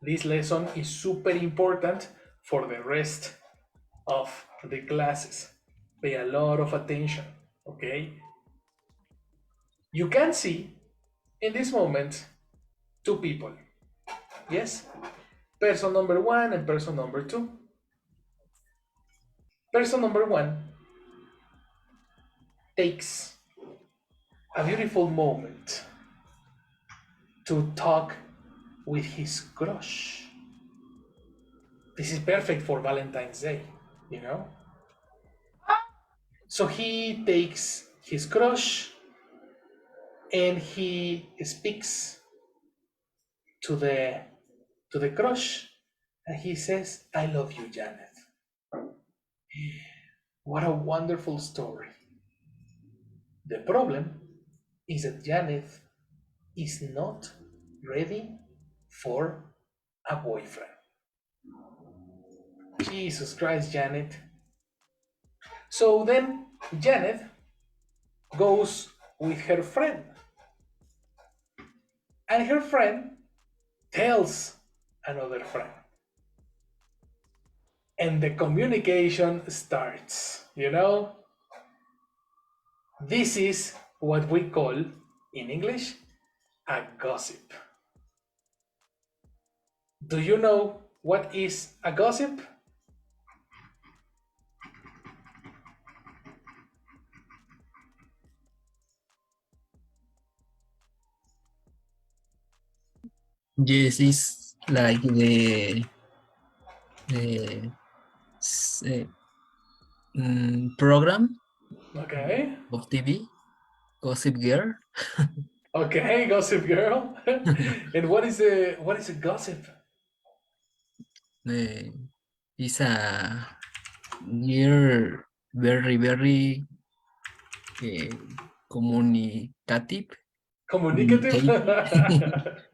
This lesson is super important for the rest of the classes. Pay a lot of attention, okay? You can see in this moment two people, yes? Person number one and person number two. Person number one takes a beautiful moment to talk with his crush. This is perfect for Valentine's Day, you know? So he takes his crush and he speaks to the to the crush and he says, I love you, Janet. What a wonderful story. The problem is that Janet is not ready for a boyfriend. Jesus Christ, Janet. So then Janet goes with her friend, and her friend tells another friend. And the communication starts, you know? This is what we call in English a gossip. Do you know what is a gossip? Yes, it's like the s- eh, program Okay. of TV, Gossip Girl. Okay, gossip girl. And what is a gossip? Uh, it's a near very uh, communicative. Communicative? Communicative.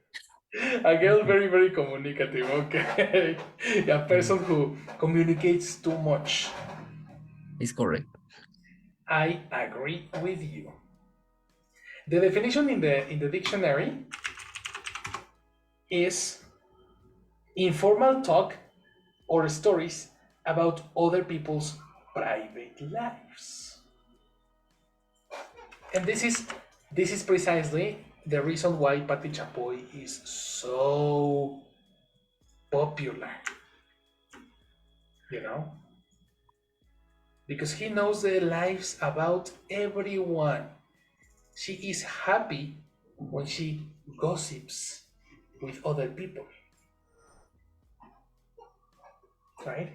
A girl very, very communicative, okay. A person who communicates too much. Is correct. I agree with you. The definition in the dictionary is informal talk or stories about other people's private lives. And this is precisely the reason why Pati Chapoy is so popular, you know? Because he knows the lives about everyone. She is happy when she gossips with other people, right?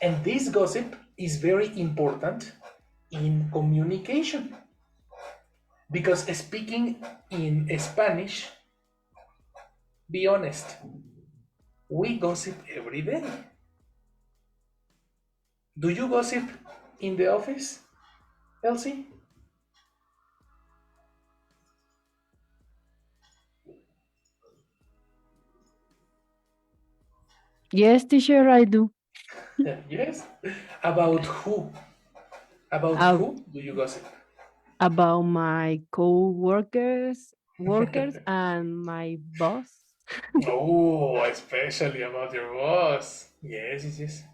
And this gossip is very important in communication because speaking in Spanish, be honest, we gossip every day. Do you gossip in the office, Elsie? Yes, teacher, I do. Yes. About who? About Uh, who do you gossip? about my workers, and my boss. Oh, especially about your boss. Yes, yes, yes.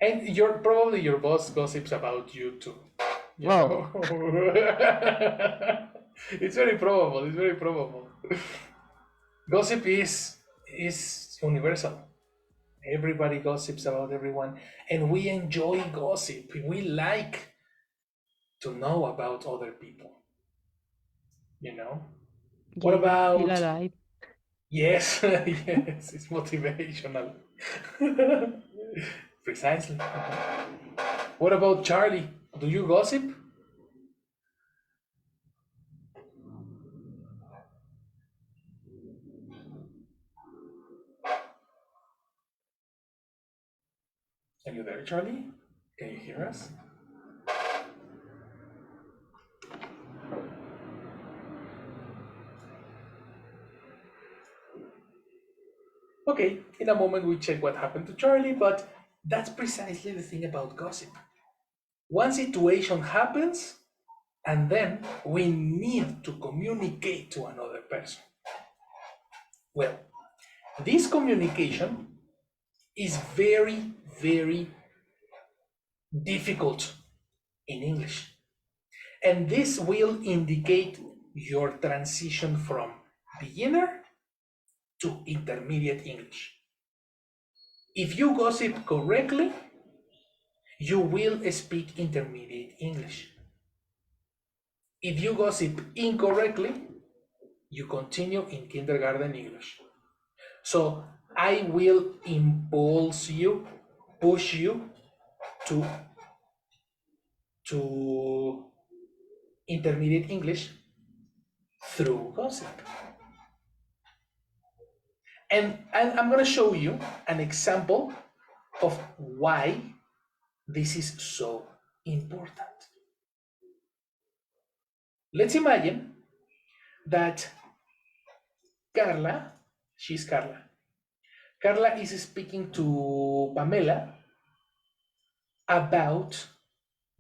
And your boss gossips about you too. You Whoa. know, it's very probable. It's very probable. Gossip is universal. Everybody gossips about everyone, and we enjoy gossip. We like to know about other people. You know, what Yeah, feel about alive. yes, yes, it's motivational. Precisely. What about Charlie? Do you gossip? Are you there, Charlie? Can you hear us? Okay, in a moment we check what happened to Charlie, but that's precisely the thing about gossip. One situation happens, and then we need to communicate to another person. Well, This communication is very, very difficult in English. And this will indicate your transition from beginner to intermediate English. If you gossip correctly, you will speak intermediate English. If you gossip incorrectly, you continue in kindergarten English. So I will impulse you, push you to intermediate English through gossip. And I'm going to show you an example of why this is so important. Let's imagine that Carla, she's Carla. Carla is speaking to Pamela about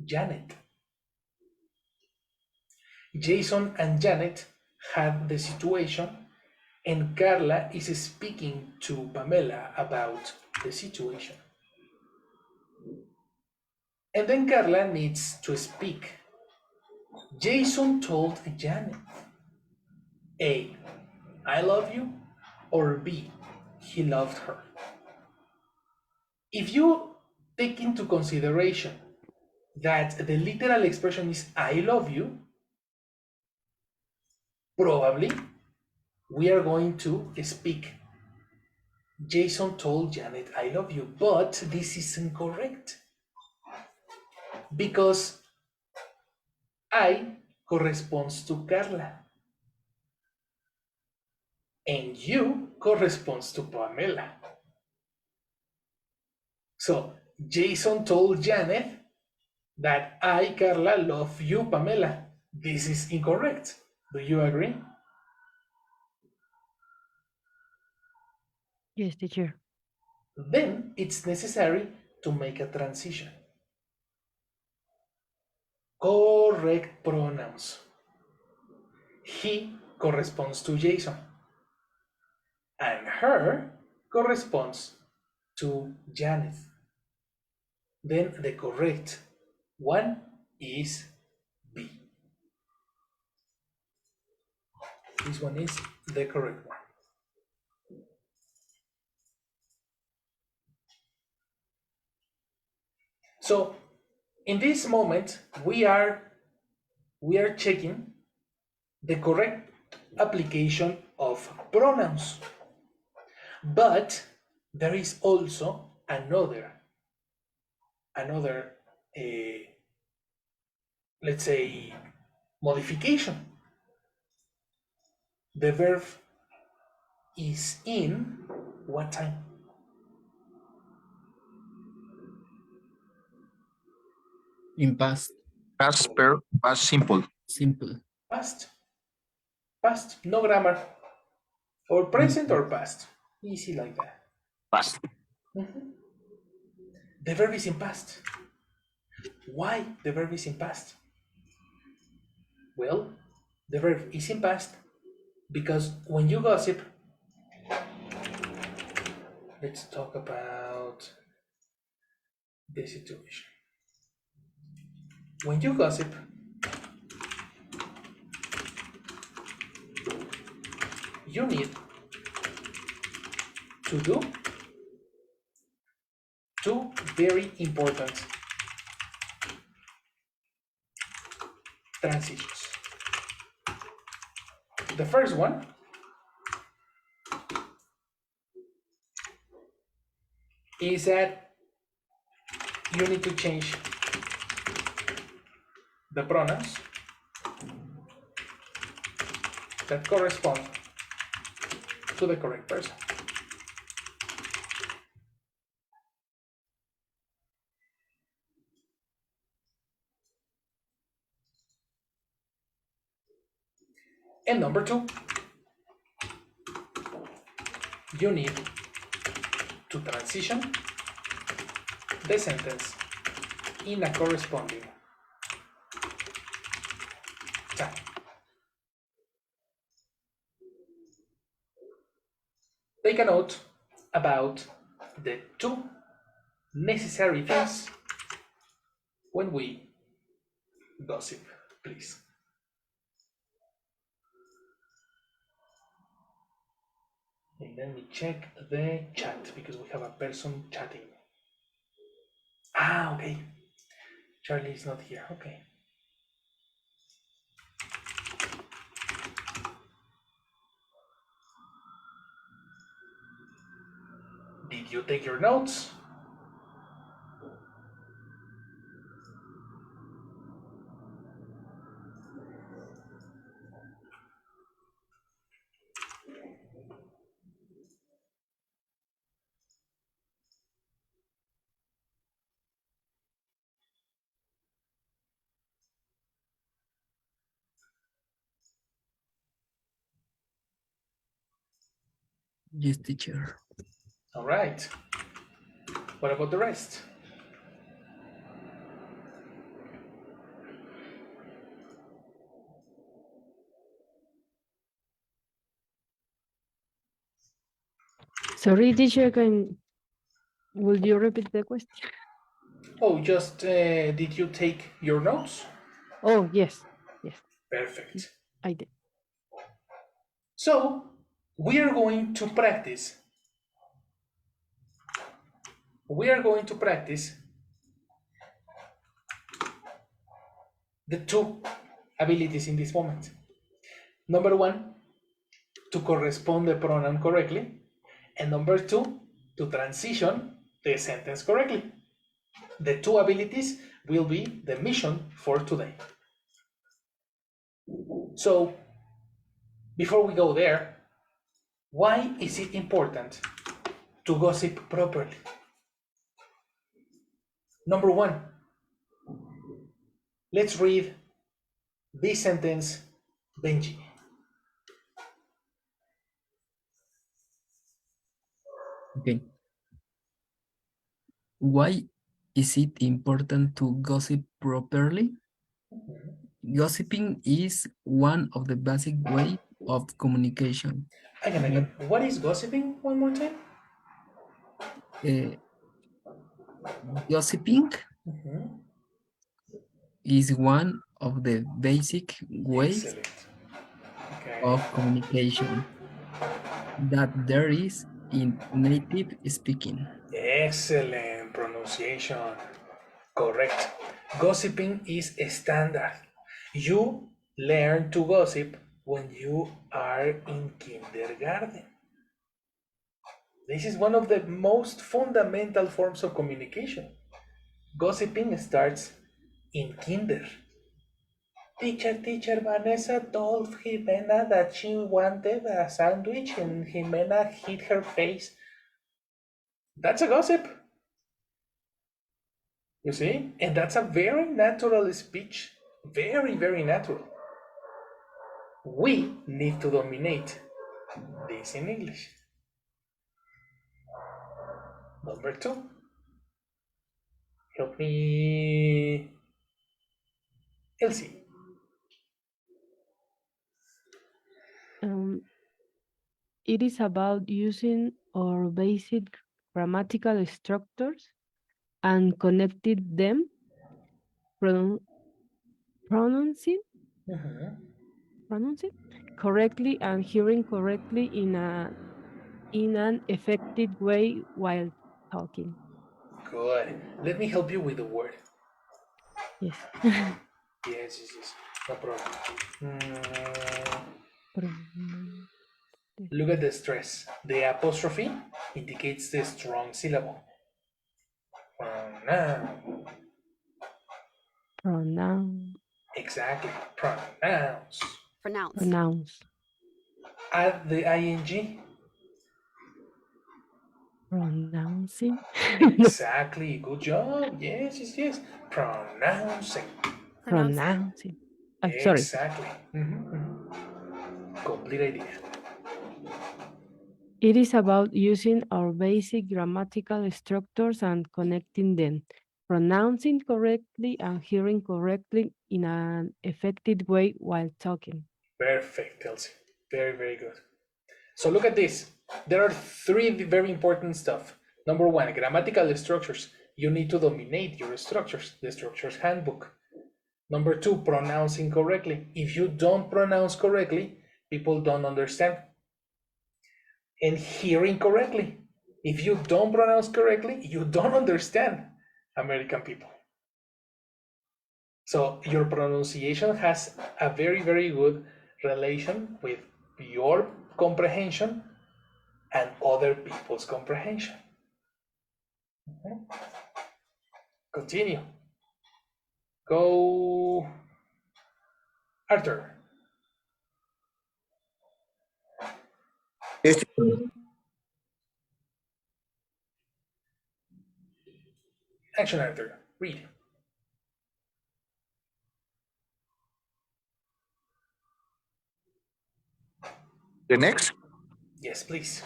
Janet. Jason and Janet had the situation, and Carla is speaking to Pamela about the situation. And then Carla needs to speak. Jason told Janet, A, I love you, or B, he loved her. If you take into consideration that the literal expression is I love you, probably we are going to speak Jason told Janet I love you, but this is incorrect because I corresponds to Carla and you corresponds to Pamela. So Jason told Janet that I, Carla, love you, Pamela. This is incorrect. Do you agree? Yes, teacher. Then it's necessary to make a transition. Correct pronouns. He corresponds to Jason, and her corresponds to Janet. Then the correct one is B. This one is the correct one. So in this moment, we are checking the correct application of pronouns. But there is also another let's say, modification. The verb is in what time? In past Past simple. simple. Past. Past, no grammar. Or present or past. Easy like that. Past. The verb is in past. Why the verb is in past? Well, the verb is in past because when you gossip, let's talk about the situation. When you gossip, you need to do two very important transitions. The first one is that you need to change the pronouns that correspond to the correct person. And number two, you need to transition the sentence in a corresponding time. take a note about the two necessary things when we gossip, please. And let me check the chat because we have a person chatting. Ah, okay. Charlie is not here. Okay. Did you take your notes? Yes, teacher. All right. What about the rest? Sorry, teacher, will you repeat the question? Oh, just did you take your notes? Oh, yes. Yes, Perfect. I did. So we are going to practice. We are going to practice the two abilities in this moment. Number one, to correspond the pronoun correctly, and number two, to transition the sentence correctly. The two abilities will be the mission for today. So, before we go there, why is it important to gossip properly? Number one, let's read this sentence, Benji. Okay. Why is it important to gossip properly? Gossiping is one of the basic ways of communication. Again. What is gossiping? One more time. Uh, Gossiping is one of the basic ways Excellent. Okay. of communication that there is in native speaking. Excellent pronunciation. Correct. Gossiping is a standard. You learn to gossip when you are in kindergarten. This is one of the most fundamental forms of communication. Gossiping starts in kinder. Teacher, Vanessa told Jimena that she wanted a sandwich and Jimena hit her face. That's a gossip. You see? And that's a very natural speech. Very, very natural. We need to dominate this in English. Number two. Help me, Elsie. It is about using our basic grammatical structures and connecting them, pronouncing pronouncing correctly and hearing correctly in an effective way while talking. Good. Let me help you with the word. Yes. Yes. No problem. Look at the stress. The apostrophe indicates the strong syllable. Pronoun. Pronoun. Exactly. Pronounce. Pronounce. Add the ing. Pronouncing. Exactly. Good job. Yes. Pronouncing. Pronouncing. I'm sorry. Exactly. Complete idea. It is about using our basic grammatical structures and connecting them, pronouncing correctly and hearing correctly in an effective way while talking. Perfect, Elsie. Very, very good. So look at this. There are three very important stuff. Number one, grammatical structures. You need to dominate your structures, the structures handbook. Number two, pronouncing correctly. If you don't pronounce correctly, people don't understand. And hearing correctly. If you don't pronounce correctly, you don't understand American people. So your pronunciation has a very, very good relation with your comprehension and other people's comprehension. Okay. Continue. Go, Arthur. Yes. Action, Arthur. Read. The next, Yes, please.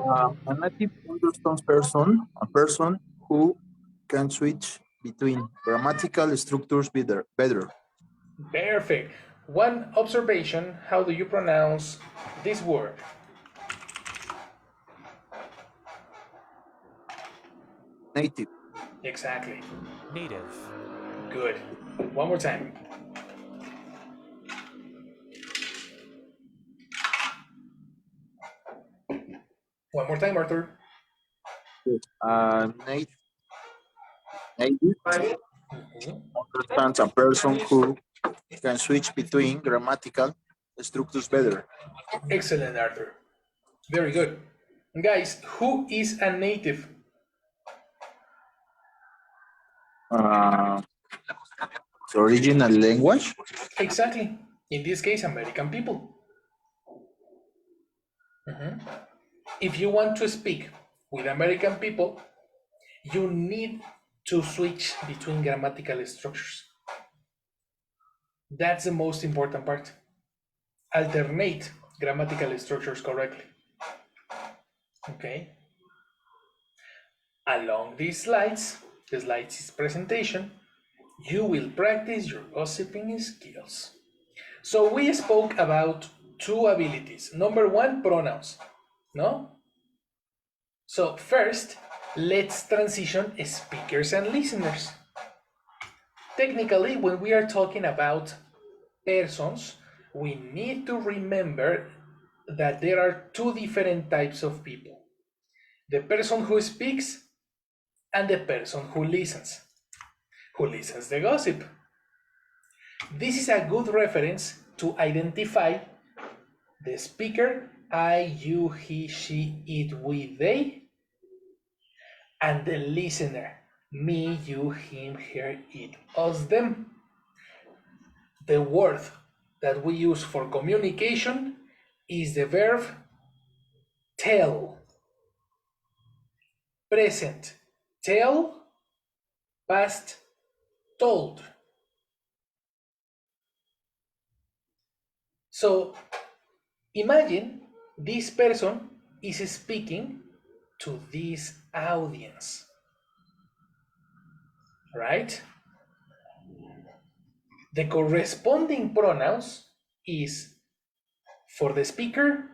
a native understands a person who can switch between grammatical structures better. Perfect. One observation, how do you pronounce this word? Native. Exactly. native, Good. One more time. One more time, Arthur. Native understands a person who can switch between grammatical structures better. Excellent, Arthur. Very good. Guys, who is a native? Uh, the original language. Exactly. In this case, American people. If you want to speak with American people, you need to switch between grammatical structures. That's the most important part. Alternate grammatical structures correctly. Okay. Along these slides, the slides is presentation, you will practice your gossiping skills. So we spoke about two abilities. Number one, pronouns, no? So first, let's transition speakers and listeners. Technically, when we are talking about persons, we need to remember that there are two different types of people. The person who speaks and the person who listens the gossip. This is a good reference to identify the speaker, I, you, he, she, it, we, they, and the listener, me, you, him, her, it, us, them. The word that we use for communication is the verb tell. Present, tell, past, told. So imagine this person is speaking to this audience, right? The corresponding pronouns is for the speaker,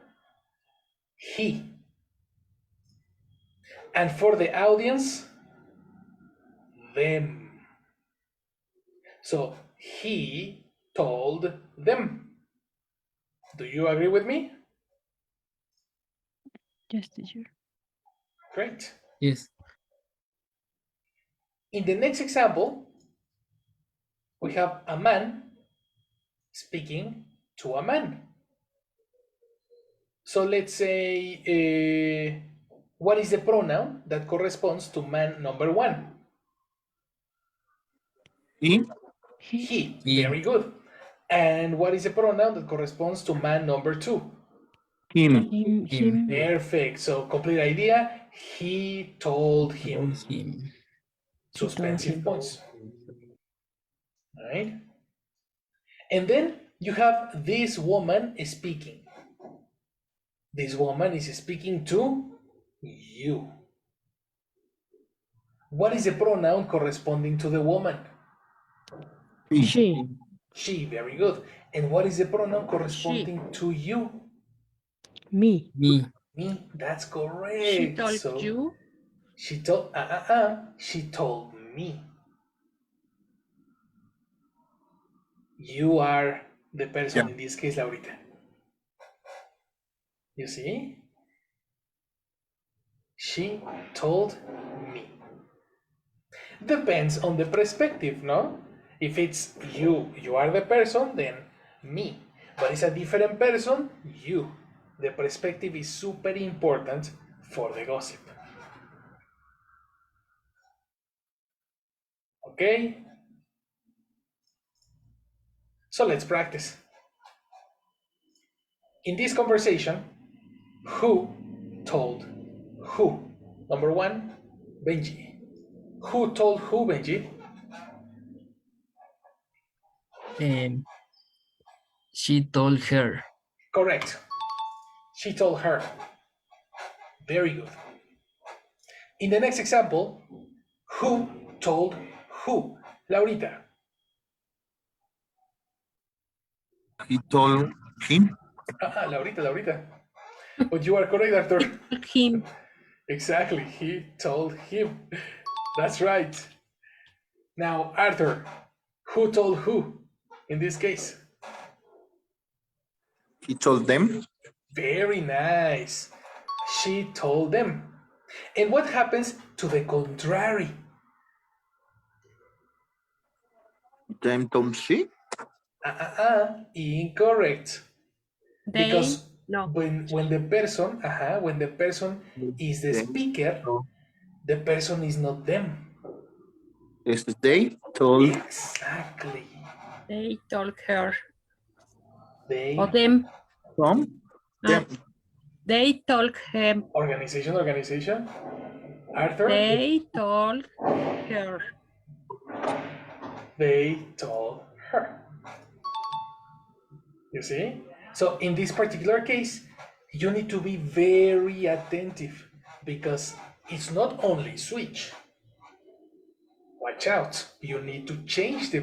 he, and for the audience, them. So he told them. Do you agree with me? Yes, teacher. Great. Yes. In the next example, we have a man speaking to a man. So let's say, what is the pronoun that corresponds to man number one? He. He. He. Very good. And what is the pronoun that corresponds to man number two? Him. Him. Perfect. So complete idea. He told him. Him. Suspensive him. points. All right. And then you have this woman speaking. This woman is speaking to you. What is the pronoun corresponding to the woman? She. She, very good. And what is the pronoun corresponding to you? Me. Me. Me, that's correct. She told So you. she told she told me. You are the person Yeah. in this case, Laurita. You see? She told me. Depends on the perspective, no? If it's you are the person, then me. But it's a different person, you. The perspective is super important for the gossip. Okay? So let's practice. In this conversation, who told who? Number one, Benji. Who told who, Benji? Um, she told her. Correct. She told her. Very good. In the next example, who told who? Laurita. He told him. Laurita. But you are correct, Arthur. Told him. Exactly. He told him. That's right. Now, Arthur, who told who in this case? He told them. Very nice. She told them. And what happens to the contrary? Them told she. Incorrect. They. Because No. when the person is the Them. speaker, No. the person is not them. Yes, they told Exactly. They told her. They Or them. from them. They told him. organization. Arthur, They told her. they told her. You see? So in this particular case, you need to be very attentive because it's not only switch. Watch out. You need to change the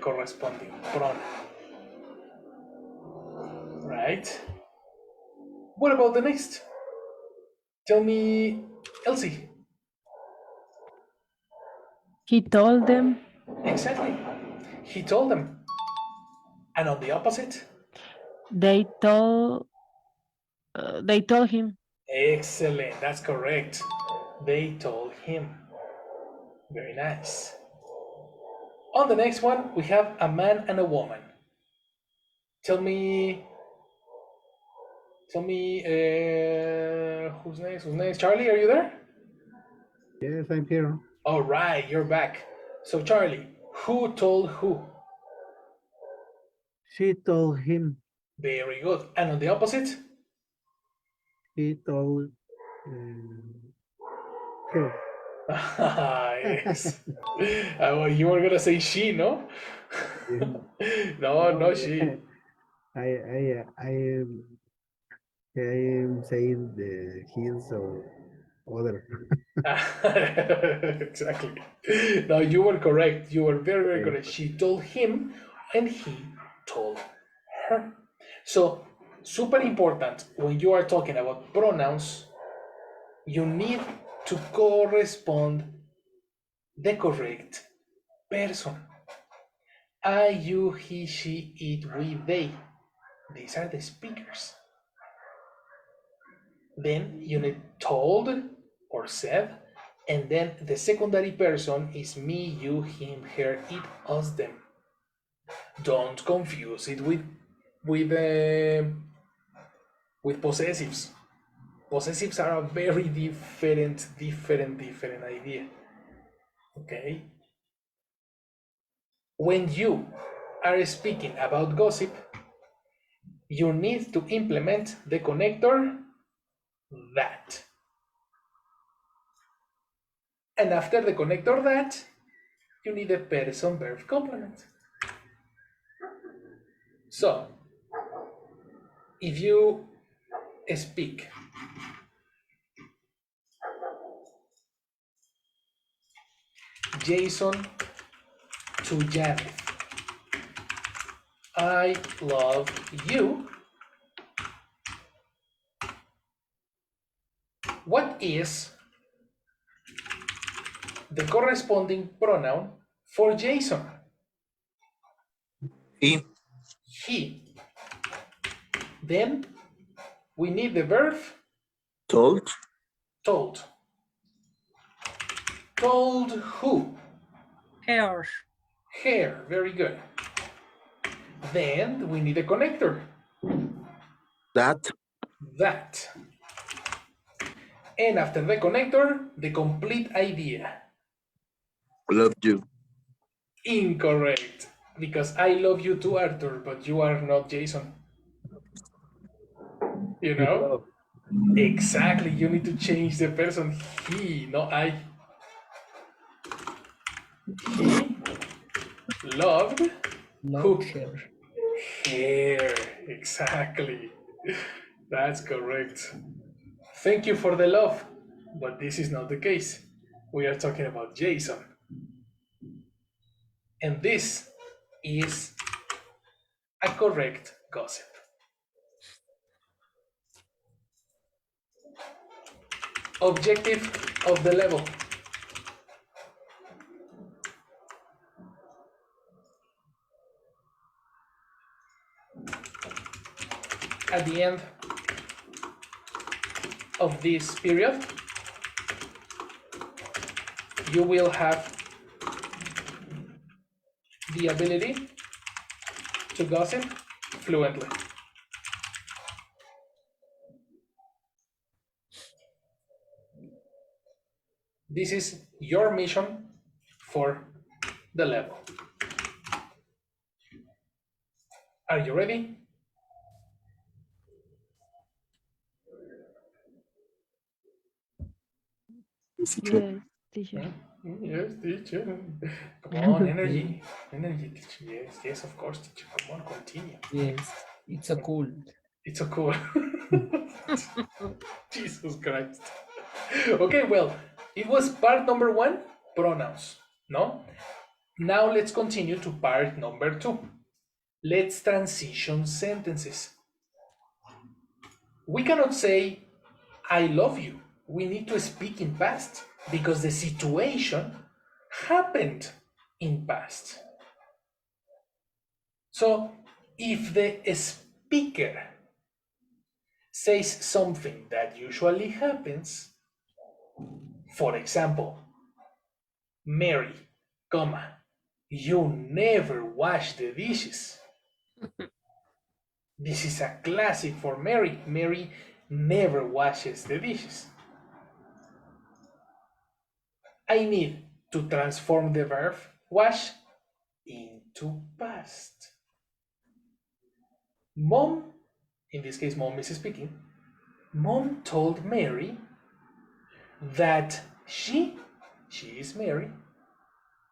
corresponding pronoun. Right? What about the next? Tell me, Elsie. He told them. Exactly. He told them. And on the opposite? They told him. Excellent. That's correct. They told him. Very nice. On the next one, we have a man and a woman. Tell me, who's next? Who's next? Charlie, are you there? Yes, I'm here. All right, you're back. So, Charlie, who told who? She told him. Very good. And on the opposite? He told her. Yes. Well, you were gonna say she, no? No, no, she. I am saying the his or other. Exactly. No, you were correct. You were very, very correct. She told him and he told her. So, super important when you are talking about pronouns, you need to correspond the correct person. I, you, he, she, it, we, they. These are the speakers. Then you need told or said, and then the secondary person is me, you, him, her, it, us, them. Don't confuse it with possessives. Possessives are a very different idea. Okay? When you are speaking about gossip, you need to implement the connector that. And after the connector that, you need a person verb complement. So, if you speak Jason to Janet, I love you, What is the corresponding pronoun for Jason? He. He. Then we need the verb Told. told. Told who? Her. Her. Very good. Then we need a connector. That. That. And after the connector, the complete idea. Loved you. Incorrect. Because I love you too, Arthur, but you are not Jason. You know? Exactly. You need to change the person. He, not I. He loved Love who? her. Her. Exactly. That's correct. Thank you for the love, but this is not the case. We are talking about Jason. And this is a correct gossip. Objective of the level. At the end of this period, you will have the ability to gossip fluently. This is your mission for the level. Are you ready? Yes, teacher. Yes, teacher. Come on, energy. Energy, teacher. Yes, yes, of course, teacher. Come on, continue. Yes, it's so cool. It's so cool. Jesus Christ. Okay, well, it was part number 1, pronouns, no? Now let's continue to part number 2. Let's transition sentences. We cannot say, I love you. We need to speak in past because the situation happened in past. So if the speaker says something that usually happens, for example, Mary, comma, you never wash the dishes. This is a classic for Mary. Mary never washes the dishes. I need to transform the verb wash into past. Mom, in this case, mom is speaking. Mom told Mary that she is Mary,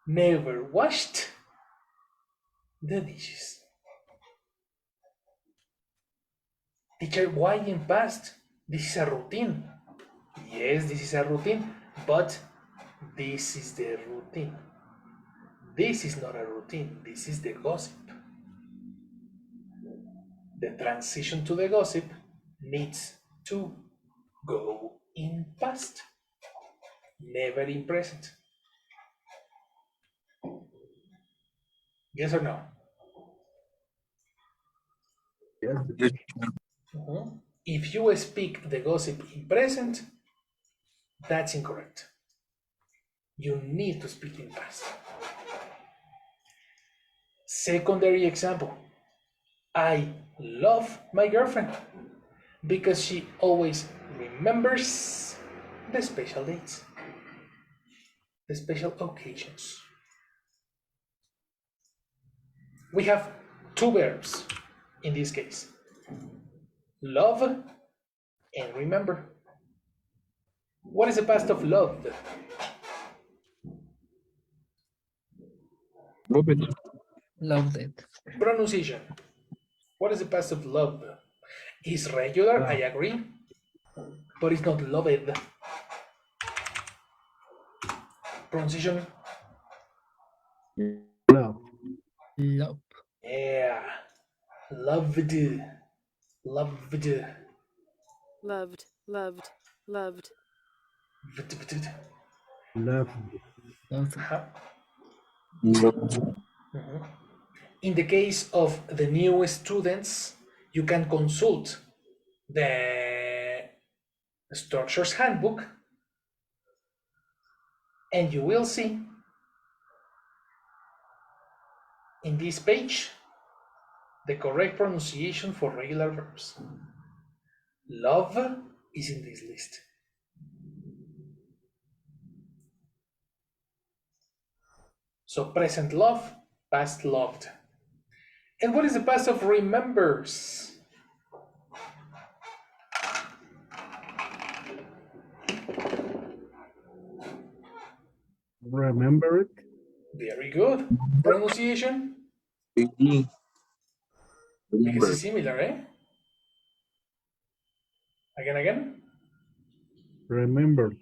never washed the dishes. Teacher, why in past? This is a routine. Yes, this is a routine, but this is the routine. This is not a routine, this is the gossip. The transition to the gossip needs to go in past, never in present. Yes or no? Yes. If you speak the gossip in present, that's incorrect. You need to speak in past. Secondary example. I love my girlfriend because she always remembers the special dates, the special occasions. We have 2 verbs in this case. Love and remember. What is the past of love? Move it. Loved it. Pronunciation. What is the past of love? Is regular, I agree, but it's not loved. Pronunciation. Love. Love. Yeah. Loved. Loved. Loved, loved, loved. Love. Loved. Uh-huh. Loved. Mhm. In the case of the new students, you can consult the structures handbook and you will see in this page the correct pronunciation for regular verbs. Love is in this list. So present love, past loved. And what is the past of remembers? Remember it? Very good. Pronunciation? Remember. Because it's similar, eh? Again? Remembered.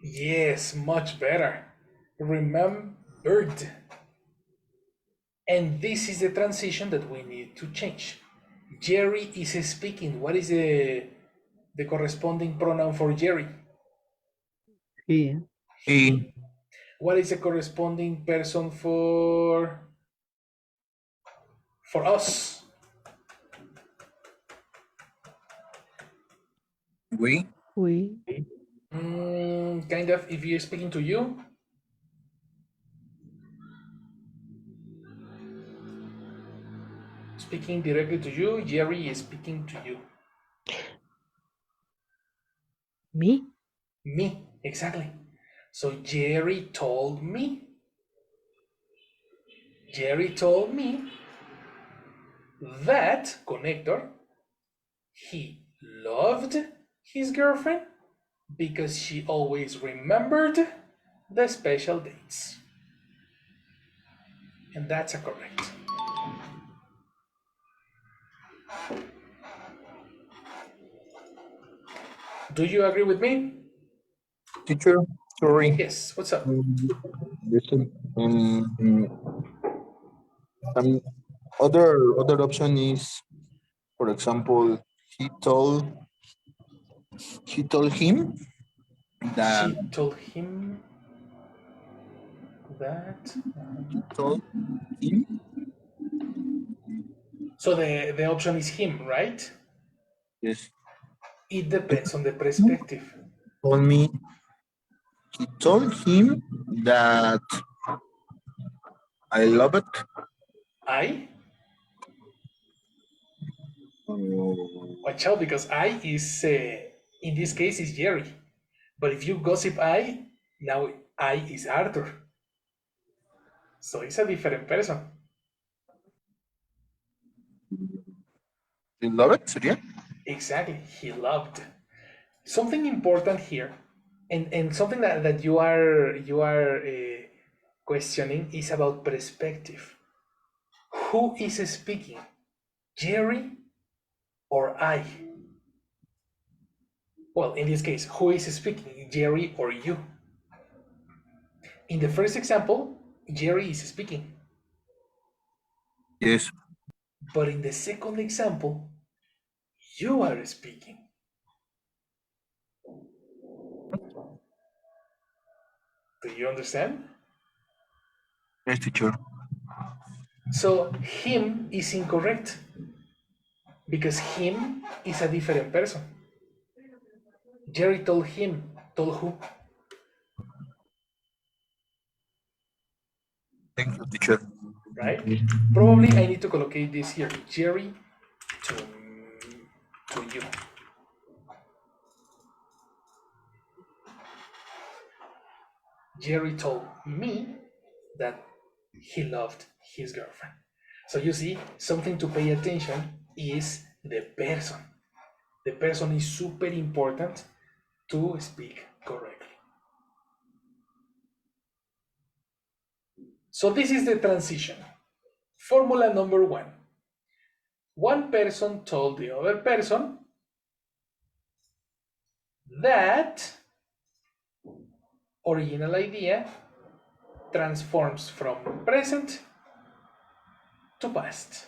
Yes, much better. Remembered. And this is the transition that we need to change. Jerry is speaking. What is the corresponding pronoun for Jerry? He. He. What is the corresponding person for us? We. We. Kind of, if you're speaking to you. Speaking directly to you, Jerry is speaking to you. Me. Me, exactly. So Jerry told me. Jerry told me that connector, he loved his girlfriend because she always remembered the special dates. And that's a correct. Do you agree with me? Teacher. Sorry. Yes, what's up? Listen. Um, other option is, for example, he told him that She told him that. told him. So the option is him, right? Yes. It depends on the perspective. Told me. He told him that I love it. I? Oh, Watch out, because I is, in this case, is Jerry. But if you gossip I, now I is Arthur. So it's a different person. you love it, sería? Exactly, he loved. Something important here, and something that you are questioning is about perspective. Who is speaking, Jerry or I? Well, in this case, who is speaking, Jerry or you? In the first example, Jerry is speaking. Yes. But in the second example, you are speaking. Do you understand? Yes, teacher. So him is incorrect because him is a different person. Jerry told him, told who? Thank you, teacher. Right? Probably I need to collocate this here. Jerry to, to you. Jerry told me that he loved his girlfriend. So you see, something to pay attention is the person. The person is super important to speak correctly. So this is the transition. Formula number one. One person told the other person that original idea transforms from present to past.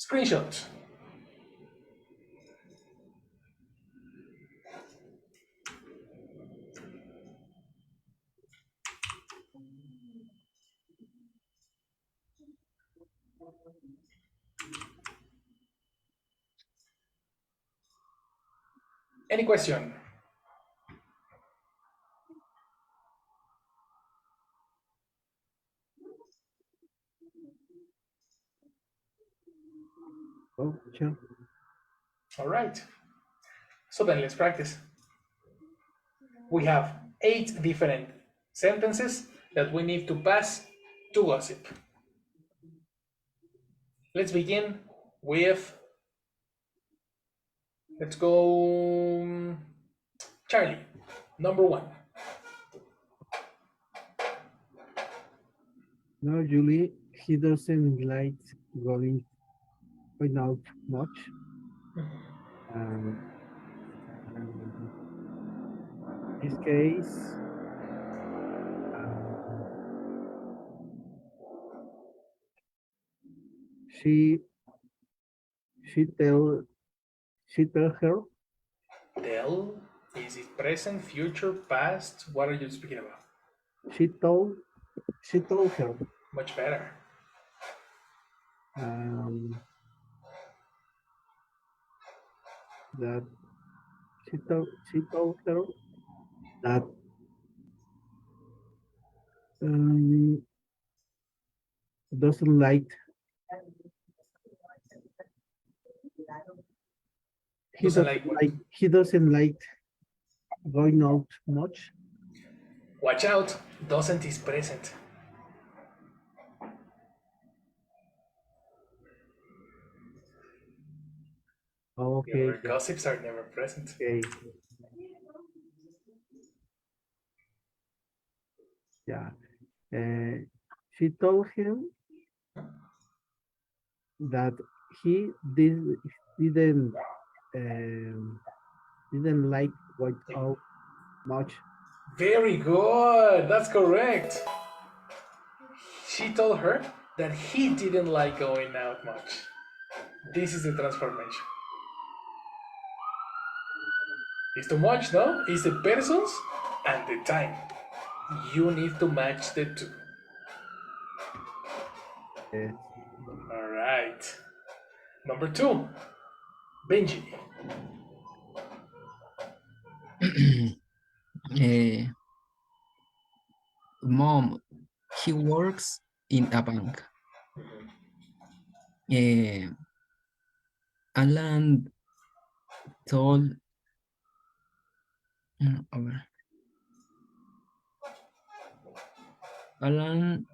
Screenshot. Any question? Oh, sure. All right. So then let's practice. We have 8 different sentences that we need to pass to gossip. Let's begin with, let's go, Charlie, number 1. No, Julie, he doesn't like going out much. Um, this case, um, she she tell her Tell, is it present, future, past? What are you speaking about? she told her Much better. um, that she told her that um, doesn't like he doesn't like going out much. Watch out, doesn't is present. Okay, Your gossips are never present. okay. Yeah. She told him that he didn't didn't like going out much. Very good, that's correct. She told her that he didn't like going out much. This is the transformation. It's too much, no? It's the persons and the time. You need to match the two. Yes. All right. Number 2, Benji. Mom, he works in a bank. Alan told a ver. Alan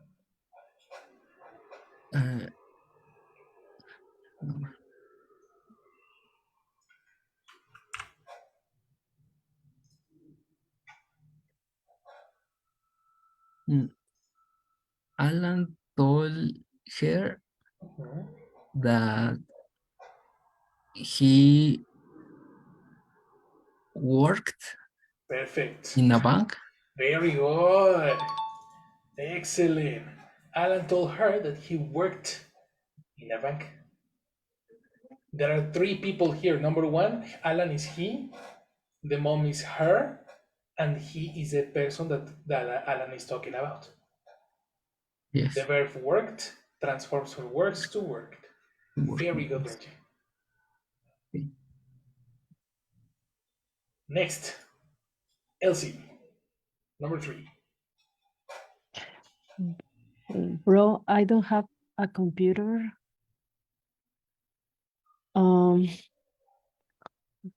Alan told her that he worked Perfect. in a bank. Very good. Excellent. Alan told her that he worked in a bank. There are 3 people here. Number 1, Alan is he, the mom is her, and he is the person that Alan is talking about. Yes. The verb worked transforms from works to worked. Very good, Benji. Okay. Next, Elsie, number 3. Bro, I don't have a computer.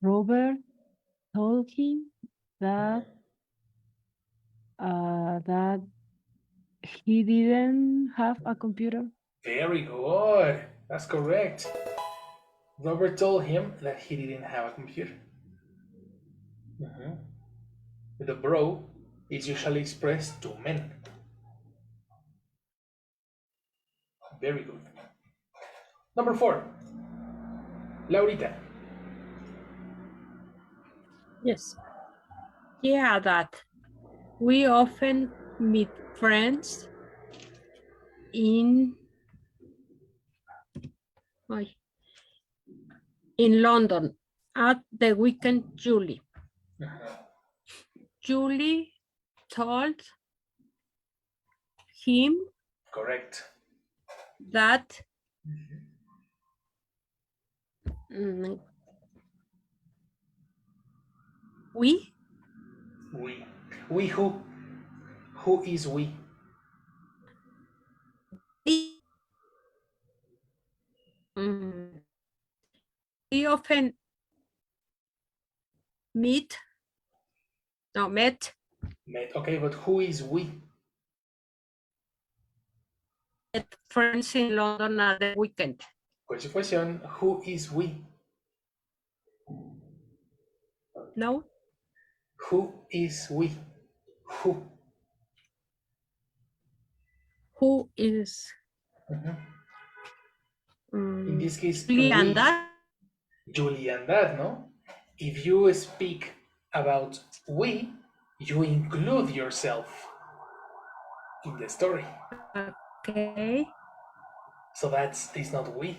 Robert told him that that he didn't have a computer. Very good. That's correct. Robert told him that he didn't have a computer. The bro is usually expressed to men. Very good. Number 4, Laurita. Yes. Yeah, that we often meet friends in in London at the weekend, Julie. Julie told him Correct. that we We who? Who is we? we often met Met. Okay, but who is we? friends in London at the weekend. Question. Who is we? No? Who is we? Who? Who is In this case, Julie and we. that? Julie and that, no? If you speak about we, you include yourself in the story. Okay. So it's not we.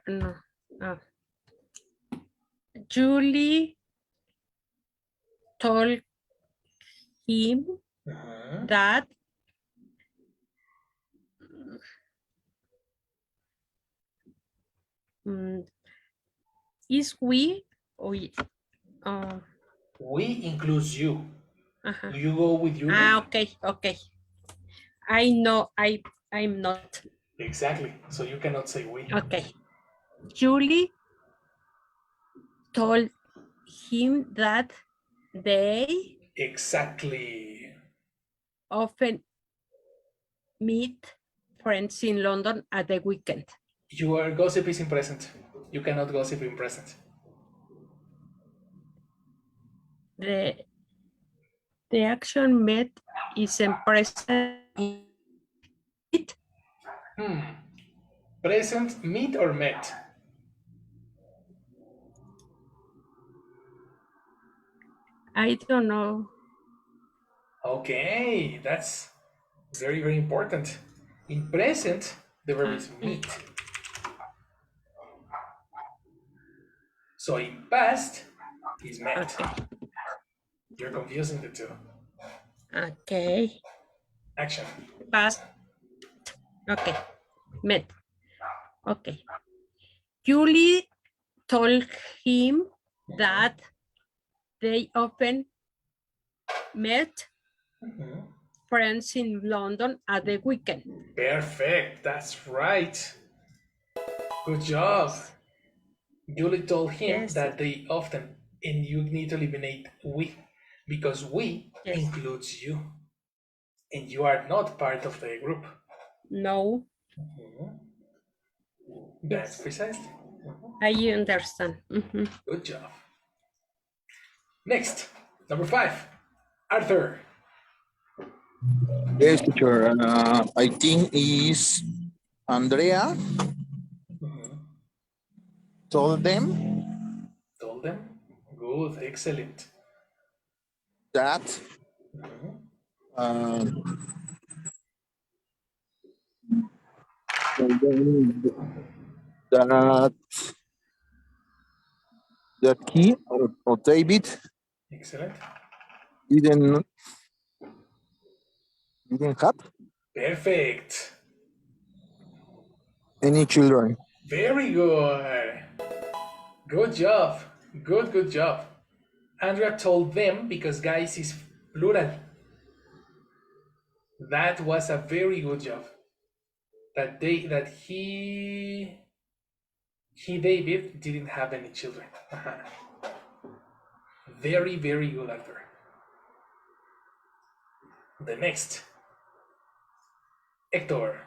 No. Julie told him that is we or We includes you. Do you go with you? Okay. I know I'm not. Exactly. So you cannot say we. Okay. Julie told him that they Exactly. often meet friends in London at the weekend. Your gossip is in present. You cannot gossip in present. The action met is in present. Present, meet or met? I don't know. Okay, that's very, very important. In present, the verb is meet. So in past is met. Okay. You're confusing the two. Okay. Action. Past. Okay. Met. Okay. Julie told him that they often met friends in London at the weekend. Perfect. That's right. Good job. Julie told him that they often, and you need to eliminate we, because we includes you, and you are not part of the group. No. That's precisely. I understand. Good job. Next, number 5, Arthur. Yes, teacher. I think is Andrea told them Told them. Good, excellent. that told them that he or David Excellent. didn't have Perfect. any children. Very good. Good job. Good job. Andrea told them because guys is plural. That was a very good job. That he David didn't have any children. Very, very good, Arthur. The next, Hector.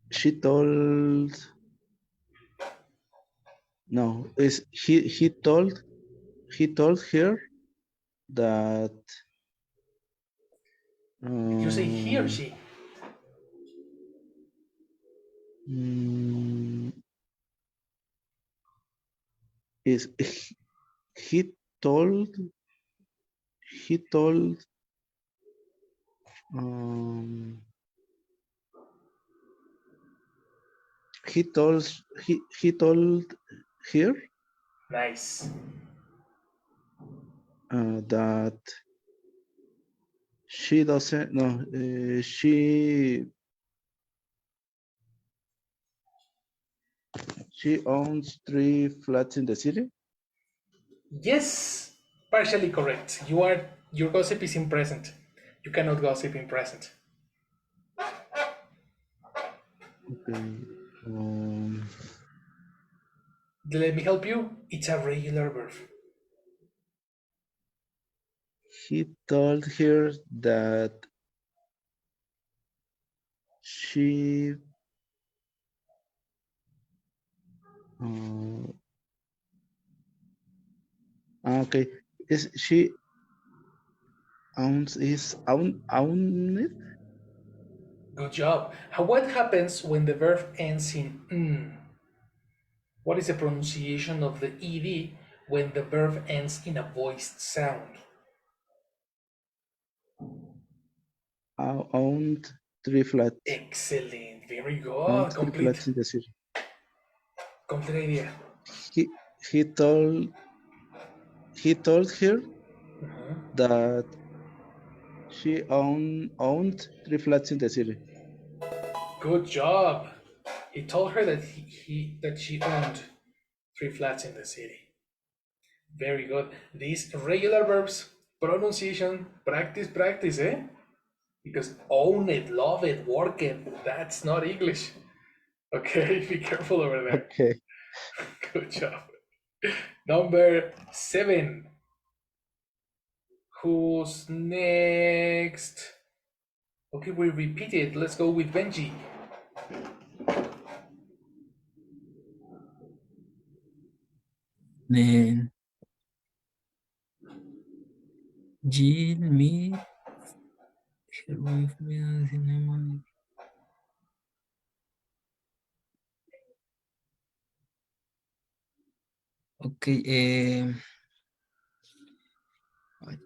She told no is he told her that You say he or she? Mm, is he told he told um, he told her Nice. that she doesn't no she owns 3 flats in the city. Yes, partially correct. Your gossip is in present. You cannot gossip in present. Okay. Let me help you. It's a regular verb. He told her that she okay. Is she own it? Good job. What happens when the verb ends in n? What is the pronunciation of the ed when the verb ends in a voiced sound? Owned 3 flats. Excellent. Very Owned good. three Complete. flats in the city. Complete idea. He he told he told her Mhm. that she owned 3 flats in the city. Good job. He told her that that she owned 3 flats in the city. Very good. These regular verbs, pronunciation, practice, practice, eh? Because own it, love it, work it, that's not English. Okay, be careful over there. Okay. Good job. Number 7. Who's next? Okay, we repeat it. Let's go with Benji. Then Jill meet her boyfriend at cinema. Okay, what?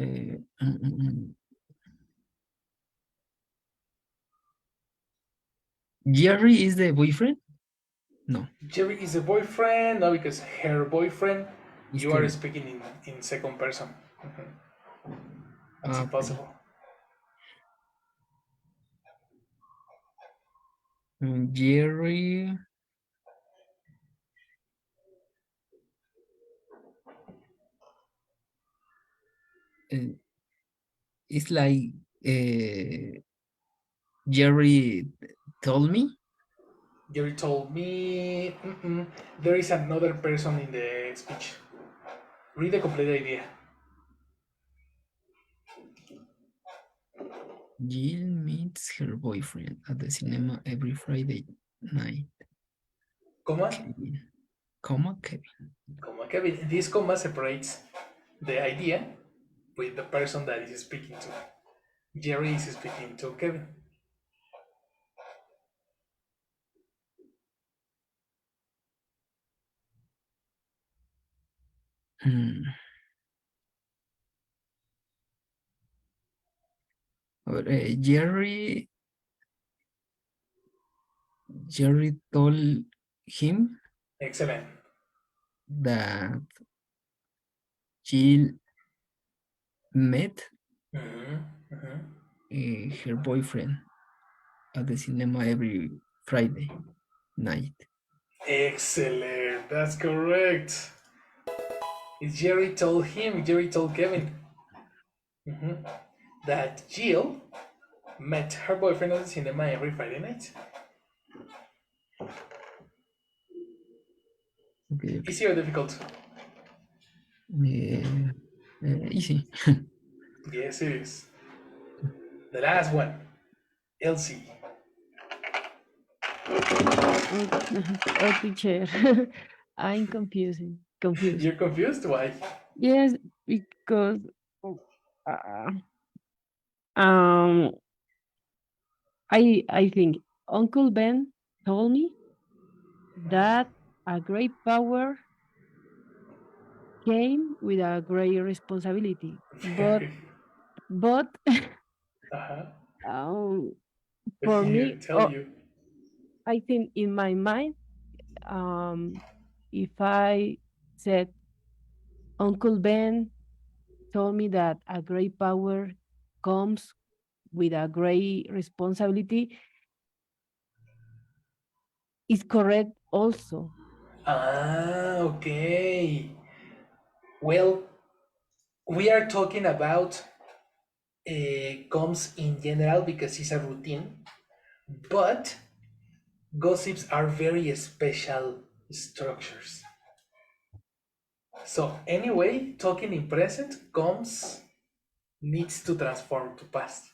Uh, mm, mm, mm. Jerry is the boyfriend? No, Jerry is a boyfriend, no, because her boyfriend, it's you are Kevin. speaking in second person. That's Okay. impossible. Jerry uh, it's like Jerry told me. Jerry told me there is another person in the speech. Read the complete idea. Jill meets her boyfriend at the cinema every Friday night. Comma, Kevin, comma, Kevin. comma, Kevin. This comma separates the idea with the person that is speaking to. Jerry is speaking to Kevin. Hmm. But, Jerry told him Excellent. that Jill met Mhm, mhm. her boyfriend at the cinema every Friday night. Excellent. That's correct. It's Jerry told him, Jerry told Kevin that Jill met her boyfriend at the cinema every Friday night. Okay, okay. Easy or difficult? Easy. Yes, it is. The last one, Elsie. Oh, teacher, I'm confused. You're confused? Why? Yes, because uh, um, I think Uncle Ben told me that a great power came with a great responsibility, Very. but Uh-huh. um, But for he me, didn't tell you. I think in my mind, um, if I said Uncle Ben told me that a great power comes with a great responsibility, is correct also. Ah, okay. Well, we are talking about comes in general because it's a routine, but gossips are very special structures. So anyway, talking in present comes needs to transform to past.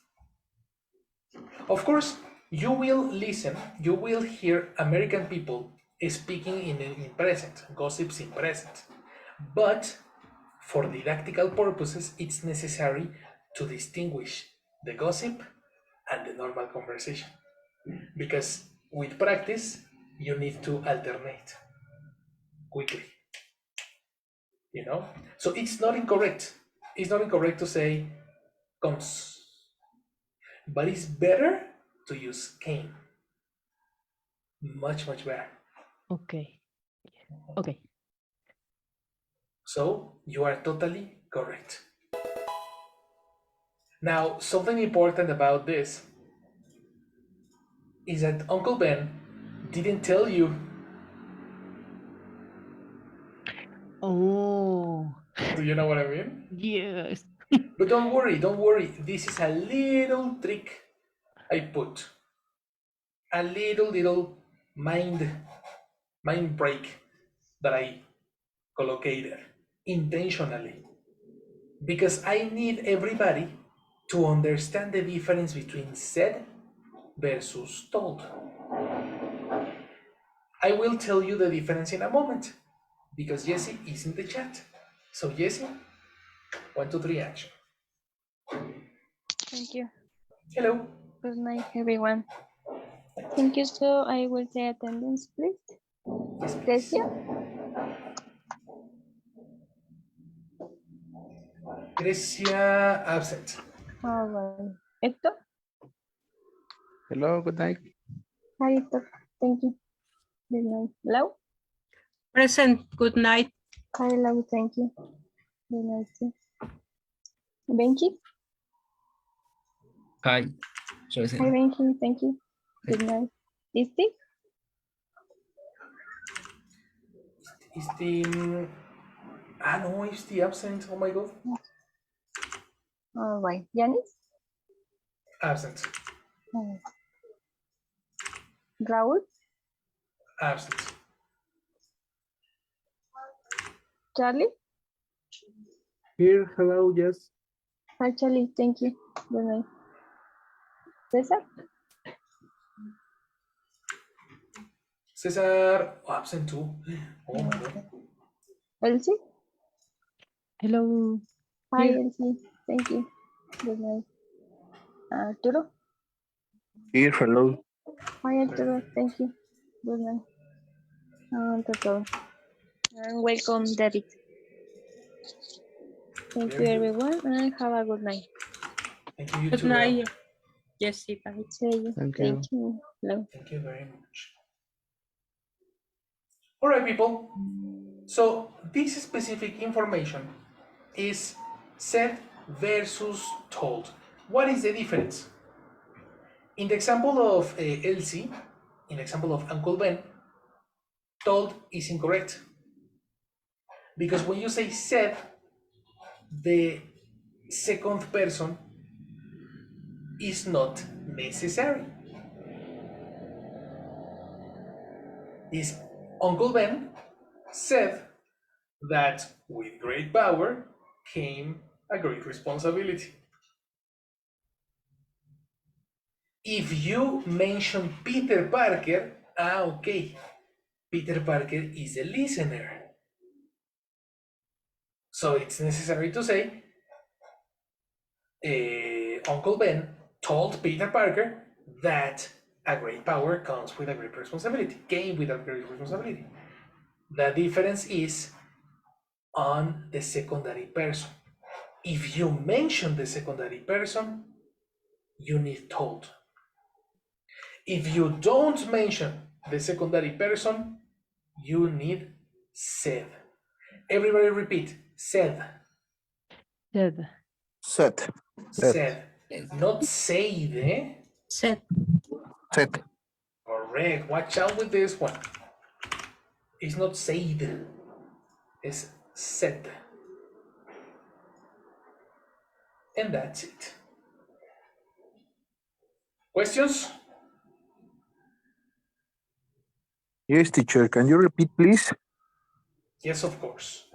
Of course, you will listen, you will hear American people speaking in present, gossips in present. But for didactical purposes, it's necessary to distinguish the gossip and the normal conversation. Because with practice, you need to alternate quickly, you know? So it's not incorrect. It's not incorrect to say comes, but it's better to use came. Much, much better. Okay. Okay. So you are totally correct. Now, something important about this is that Uncle Ben didn't tell you. Oh, Do you know what I mean? yes. But don't worry, don't worry. This is a little trick I put. A little mind break that I collocated intentionally. Because I need everybody to understand the difference between said versus told. I will tell you the difference in a moment because Jessie is in the chat. So Jessie, 1, 2, 3, action. Thank you. Hello. Good night, everyone. Thank you. So I will say attendance, please. Yes, please. Grecia. Grecia absent. All right. Hector. Hello, good night. Hi, Hector. Thank you. Good night. Lau. Present. Good night. Hi, Lau. Thank you. Good night, too. Benji. Hi, Hi, present. Benji. Thank you. Good night. Steve. Is the no, is the absent? Oh my god. All right. Janice. Absent. Raúl. Absent. Charlie. Here, hello, yes. Hi, Charlie. Thank you. Good night. Cesar. Cesar absent too. Oh my god. Elsie. Hello. Hi, Here. Elsie. Thank you. Good night. Arturo. Here, hello. Hi, Arturo. Thank you. Good night. That's all. And welcome, David. Thank you, Very good. everyone, and have a good night. Thank you, you Good too. Leo. night, Jessica. See you. Thank you. Thank you. Hello. Thank you very much. All right, people. So this specific information is said versus told. What is the difference? In the example of Elsie, in the example of Uncle Ben, told is incorrect. Because when you say said, the second person is not necessary. Is Uncle Ben said that with great power came a great responsibility. If you mention Peter Parker, Okay. Peter Parker is the listener. So it's necessary to say, Uncle Ben told Peter Parker that a great power comes with a great responsibility, came with a great responsibility. The difference is on the secondary person. If you mention the secondary person, you need told. If you don't mention the secondary person, you need said. Everybody repeat, said. Said. Set. Said. Not said, eh? Set. Set. Correct. Watch out with this one. It's not said, it's said. And that's it. Questions? Yes, teacher. Can you repeat, please? Yes, of course.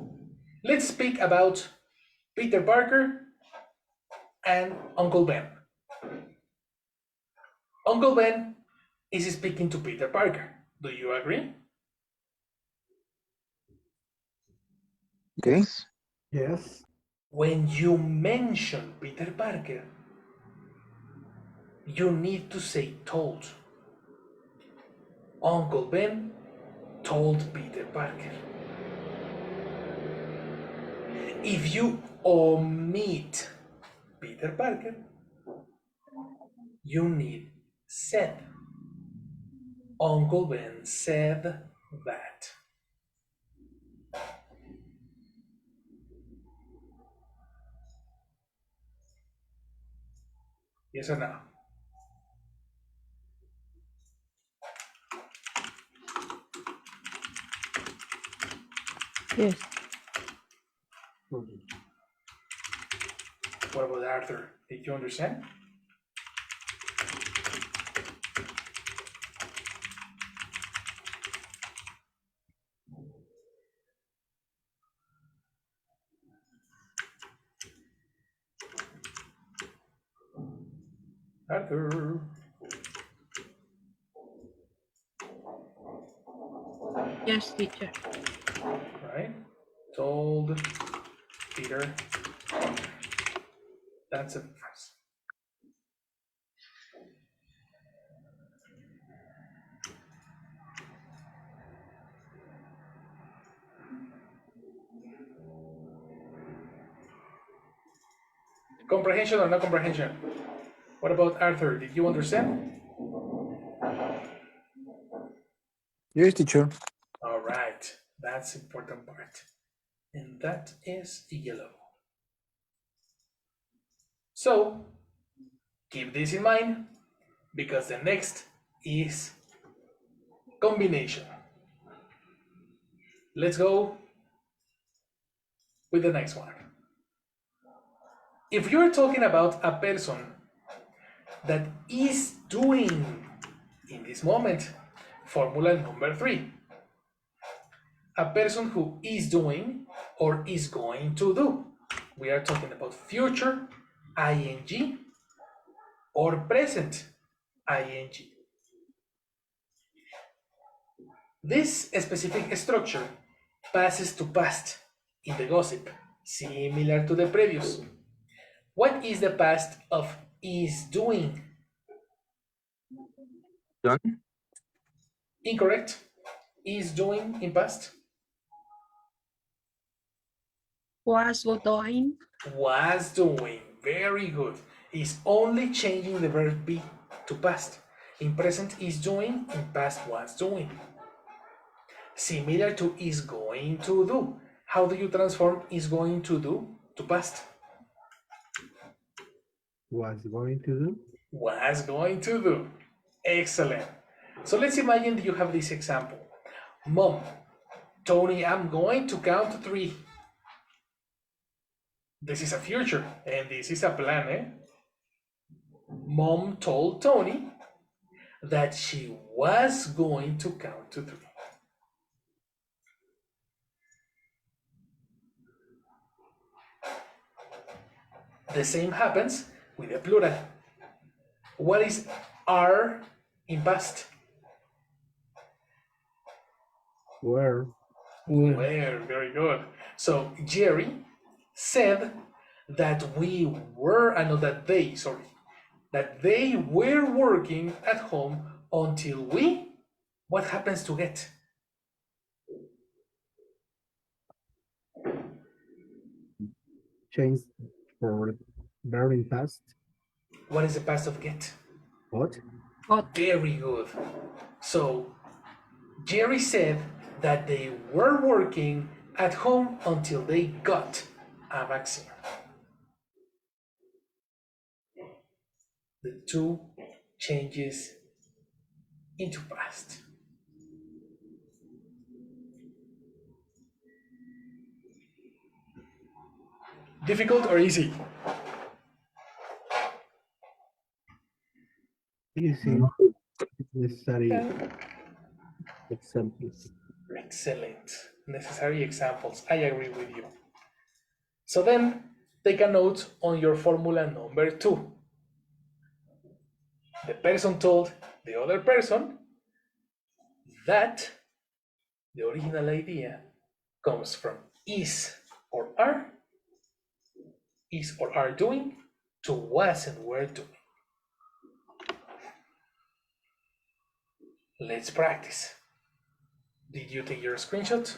Let's speak about Peter Parker and Uncle Ben. Uncle Ben is speaking to Peter Parker. Do you agree? Okay. Yes. Yes. When you mention Peter Parker, you need to say told. Uncle Ben told Peter Parker. If you omit Peter Parker, you need said. Uncle Ben said that. Yes or no? Yes. What about Arthur? Did you understand? Arthur. Yes, teacher. Right? Told Peter. That's a difference. Comprehension or not comprehension? What about Arthur? Did you understand? Yes, teacher. All right, that's the important part. And that is yellow. So keep this in mind because the next is combination. Let's go with the next one. If you're talking about a person that is doing in this moment, formula number 3. A person who is doing or is going to do. We are talking about future, ing, or present, ing. This specific structure passes to past in the gossip, similar to the previous. What is the past of is doing? Done. Incorrect. Is doing in past? Was doing. Was doing. Very good. Is only changing the verb be to past. In present is doing, in past was doing. Similar to is going to do. How do you transform is going to do to past? Was going to do. Was going to do. Excellent. So let's imagine you have this example. Mom, Tony, I'm going to count to 3. This is a future, and this is a plan, eh? Mom told Tony that she was going to count to 3. The same happens with the plural. What is are in past? Where? Where, very good. So Jerry said that we were, I know that they, sorry, that they were working at home until we, what happens to get? Change for very past. What is the past of get? What? Very good. So Jerry said that they were working at home until they got a vaccine. The two changes into past. Difficult or easy? Easy. Necessary examples. Excellent. Necessary examples. I agree with you. So then take a note on your formula number 2. The person told the other person that the original idea comes from is or are doing to was and were doing. Let's practice. Did you take your screenshot?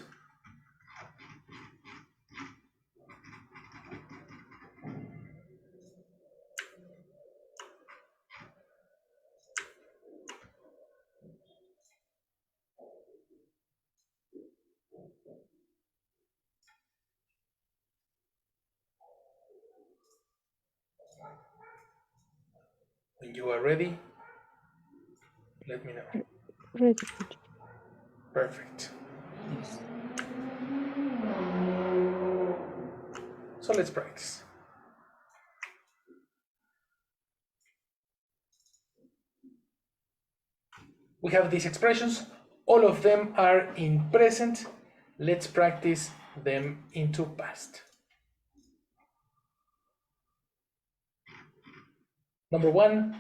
When you are ready, let me know. Ready. Perfect. Yes. So let's practice. We have these expressions. All of them are in present. Let's practice them into past. Number 1.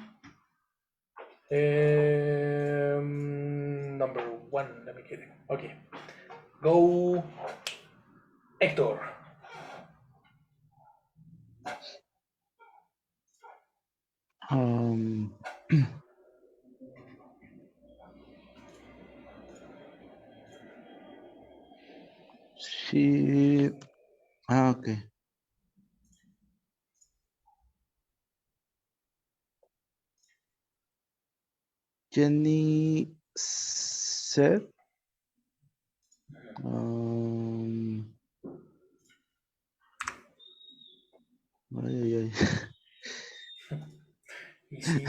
Number 1. Let me get it. Okay. Go, Hector. Um, she, okay. Jenny said, ay, ay, Easy.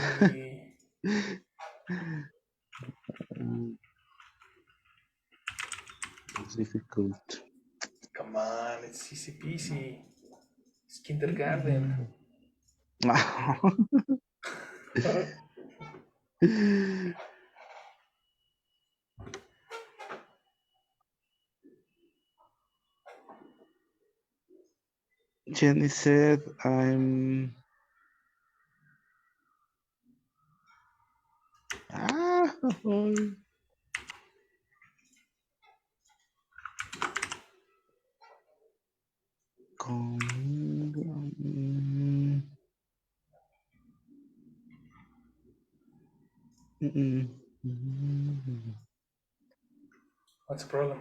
it's difficult. Come on, it's easy peasy. It's kindergarten. Jenny said, I'm coming. What's the problem?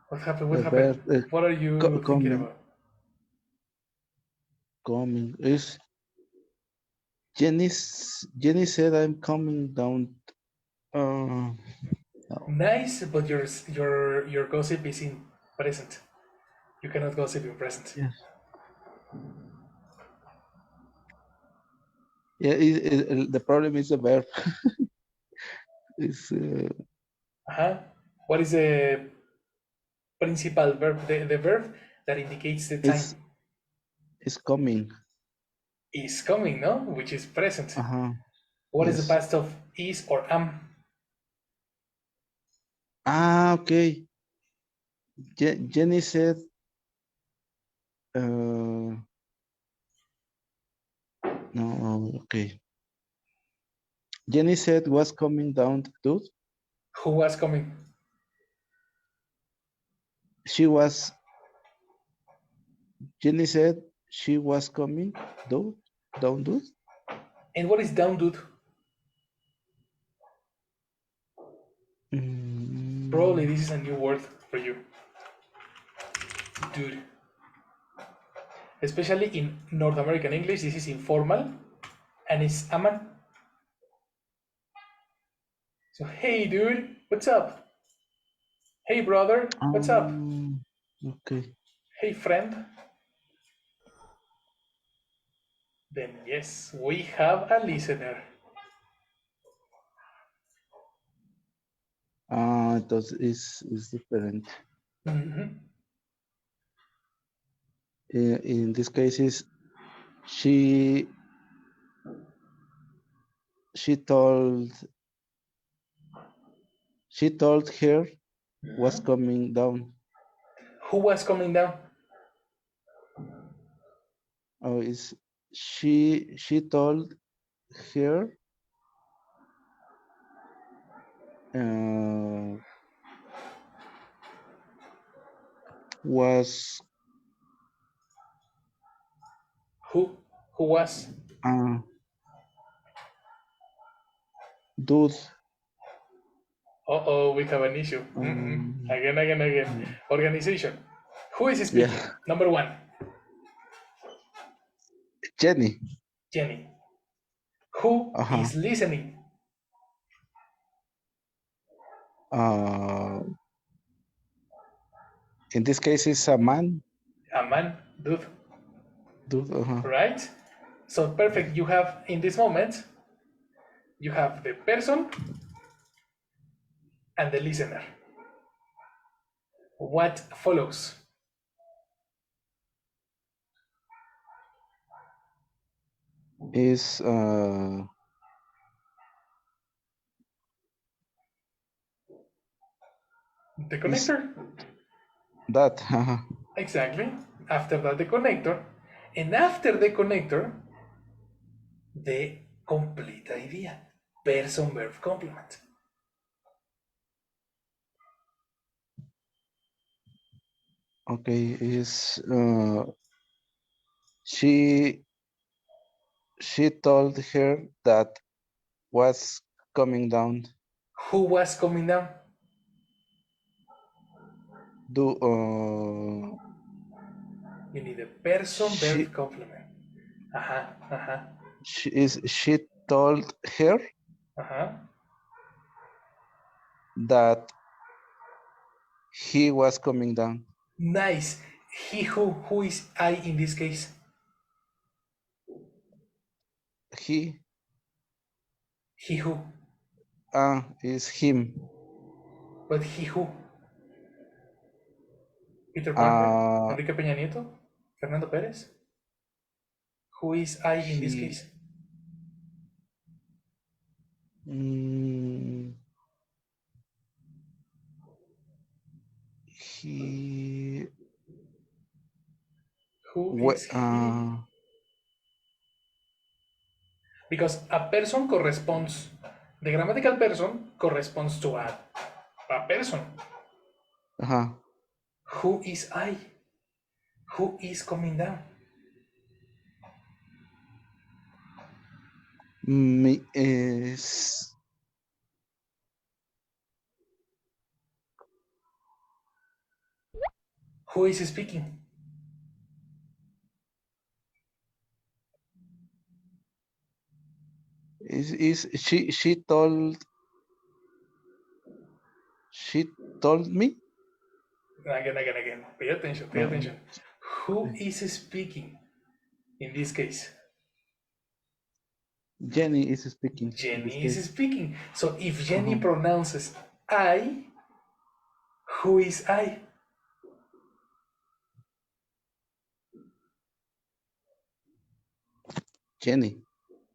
What happened? What The happened? verb What are you thinking about? coming is Jenny said I'm coming down. No. Nice, but your gossip is in present. You cannot gossip in present. Yes. Yeah, the problem is the verb. It's What is the principal verb? The verb that indicates the time it's coming. is coming, no? Which is present. What is the Yes. past of is or am? Okay. Jenny said No, okay. Jenny said was coming down, dude. Who was coming? Jenny said she was coming, dude, down, dude. And what is down, dude? Probably this is a new word for you. Dude. Especially in North American English, this is informal and it's a man. So, hey, dude, what's up? Hey, brother, what's up? Okay. Hey, friend. Then, yes, we have a listener. Entonces is different. Mm-hmm. In this case, is she told her was coming down. Who was coming down? Oh, is she told her was Who was? dude. Uh-oh, we have an issue. Again. Organization. Who is speaking? Yeah. Number one. Jenny. Jenny. Who is listening? In this case, it's a man. A man, dude. Dude, Right? So perfect. You have, in this moment, you have the person and the listener. What follows? Is The connector. That. Exactly. After that, the connector. And after the connector, the complete idea. Person, verb, complement. Okay, is she told her that was coming down. Who was coming down? You need a person, verb, complement. She told her that he was coming down. Nice. He who is I in this case? He who? Is him. But he who? Peter Parker? Enrique Peña Nieto? Fernando Pérez? Who is I in this case? He. Who is he? Because a person corresponds, the grammatical person corresponds to a person. Who is I? Who is coming down? Me is. Who is speaking? Is she told me? Again. Pay attention. Who is speaking in this case? Jenny is speaking. Jenny is speaking. So if Jenny pronounces I, who is I? Jenny.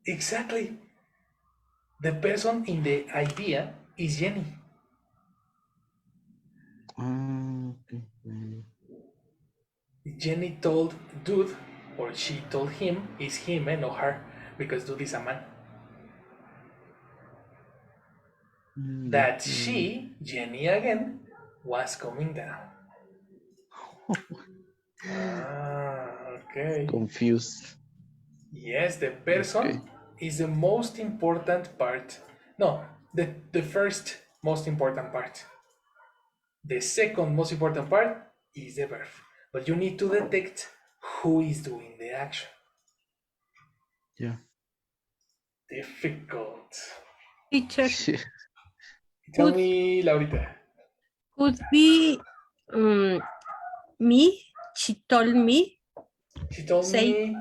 Exactly. The person in the idea is Jenny. Okay. Jenny told Dude, or she told him, is him, no her, because Dude is a man, that she, Jenny again, was coming down. Okay. Confused. Yes, the person is the most important part. No, the first most important part. The second most important part is the verb. But you need to detect who is doing the action. Yeah. Difficult. Teacher, Tell Could- me, Laurita. could be me. She told me. She told Say me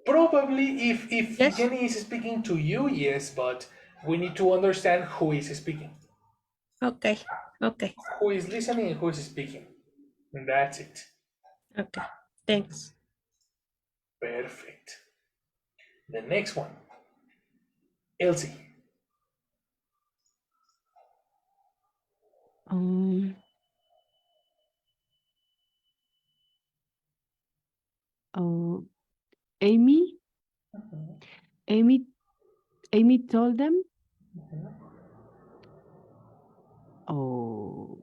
probably if yes. Jenny is speaking to you, yes, but we need to understand who is speaking. Okay. Okay. Who is listening and who is speaking. And that's it. Okay. Thanks. Perfect. The next one. Elsie. Oh, Amy. Amy told them. Oh,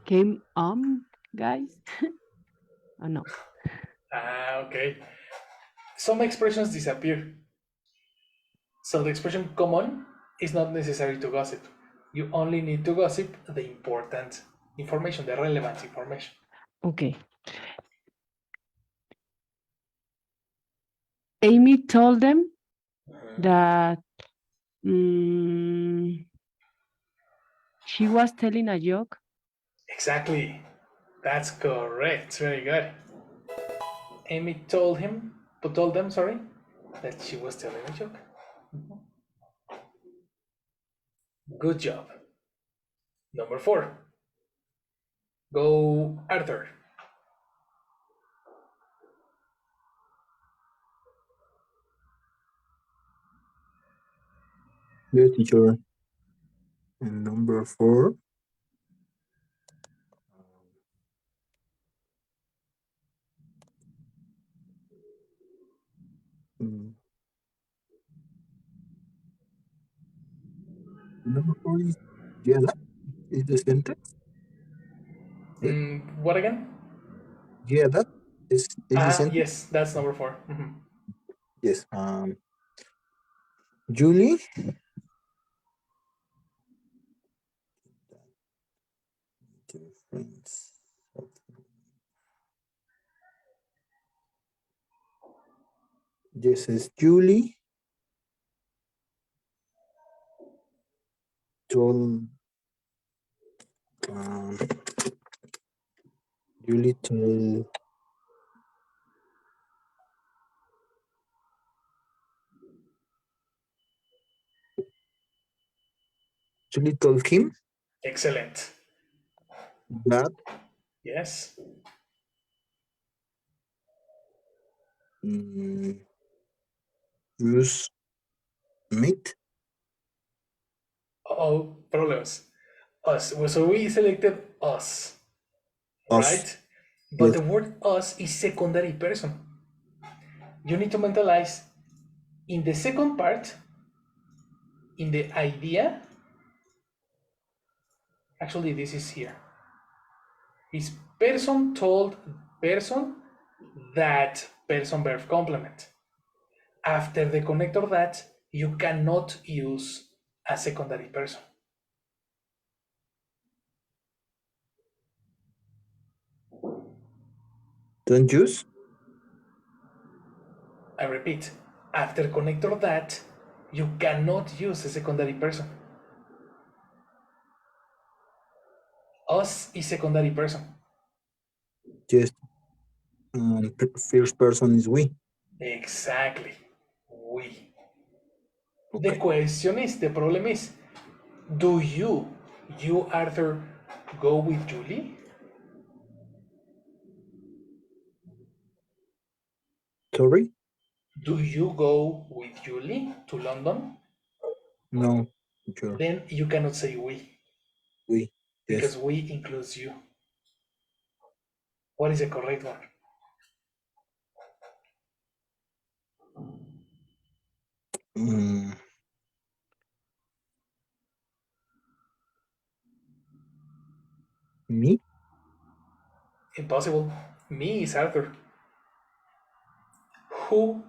came guys. Oh no. Okay. Some expressions disappear. So the expression come on is not necessary to gossip. You only need to gossip the important information, the relevant information. Okay. Amy told them that she was telling a joke. Exactly. That's correct. Very good. Amy told them, that she was telling a joke. Good job. Number 4. Go, Arthur. Yes, teacher. And number 4. Number 4 is yeah, that is the sentence. What again? Yeah, that is the sentence. Yes, that's number 4. Yes. Julie. Friends. This is Julie told Julie told him Excellent. that Yes. use meat. Oh, problems. Us. So we selected us, Us. right? But Yes. the word us is secondary person. You need to mentalize in the second part, in the idea. Actually, this is here. Is person told person that person verb complement. After the connector that, you cannot use a secondary person. Don't use. I repeat, after connector that, you cannot use a secondary person. Us is secondary person. Yes. First person is we. Exactly. We. Okay. The question is, the problem is, do you Arthur, go with Julie? Sorry? Do you go with Julie to London? No, sure. Then you cannot say we. We. because Yes. we includes you. What is the correct one? Mm, me? Impossible. Me is Arthur. Who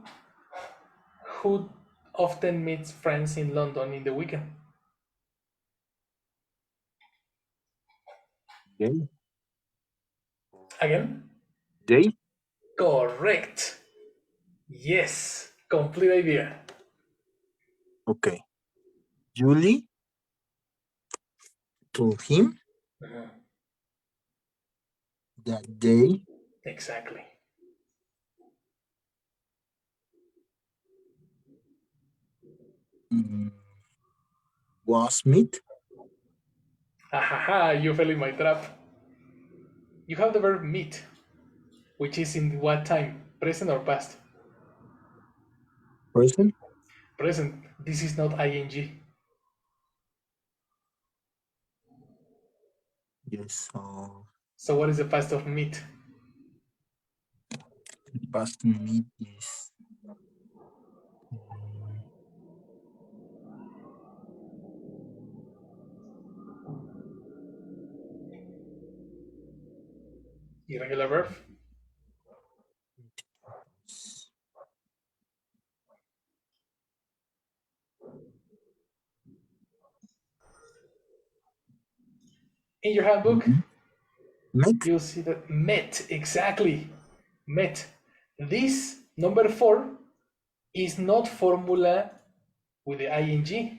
often meets friends in London in the weekend? Jay? Again? Jay? Correct. Yes. Complete idea. Okay. Julie told him Mhm. that they Exactly. was meet. Ha, you fell in my trap. You have the verb meet, which is in what time? Present or past? Person? Present. This is not ing. Yes. So what is the past of meet? Past meet is mm, Irregular verb. In your handbook, met. you'll see that met, exactly. Met. This number 4 is not formula with the ing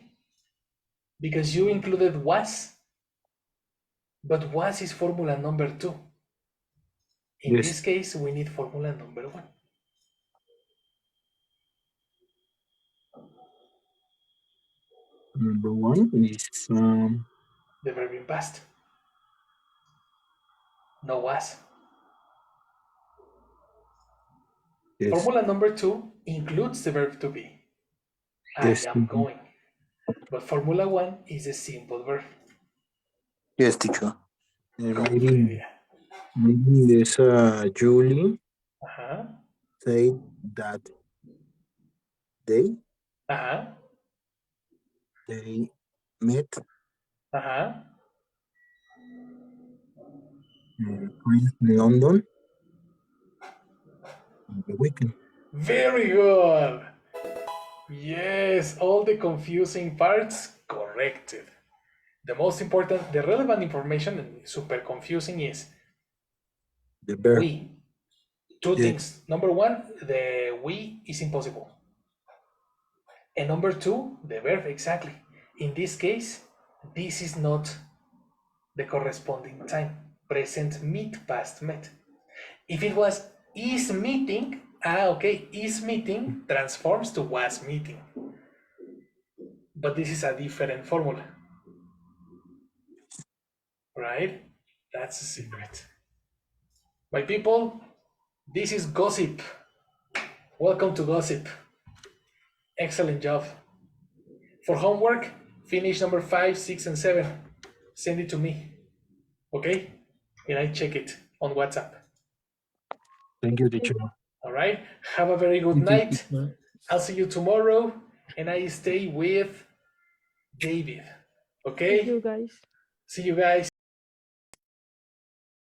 because you included was, but was is formula number 2. In Yes. this case, we need formula number 1. Number 1 is The verb in past. No was. yes. Formula number 2 includes the verb to be. I Yes. am going. But formula 1 is a simple verb. Yes, teacher. Complete idea. Maybe there's Julie Uh-huh. said that they Uh-huh. they met Uh-huh. friends in London on the weekend. Very good. Yes, all the confusing parts corrected. The most important, the relevant information and super confusing is The verb. we. Two Yes. things. Number 1, the we is impossible. And number 2, the verb exactly. In this case, this is not the corresponding time. Present meet, past met. If it was is meeting, okay, is meeting transforms to was meeting. But this is a different formula, right? That's a secret. My people, this is gossip. Welcome to gossip. Excellent job. For homework, finish number 5, 6, and 7. Send it to me, okay? And I check it on WhatsApp. Thank you, teacher. All right. Have a very good Thank you, night. teacher. I'll see you tomorrow, and I stay with David. Okay? Thank you, guys. See you guys.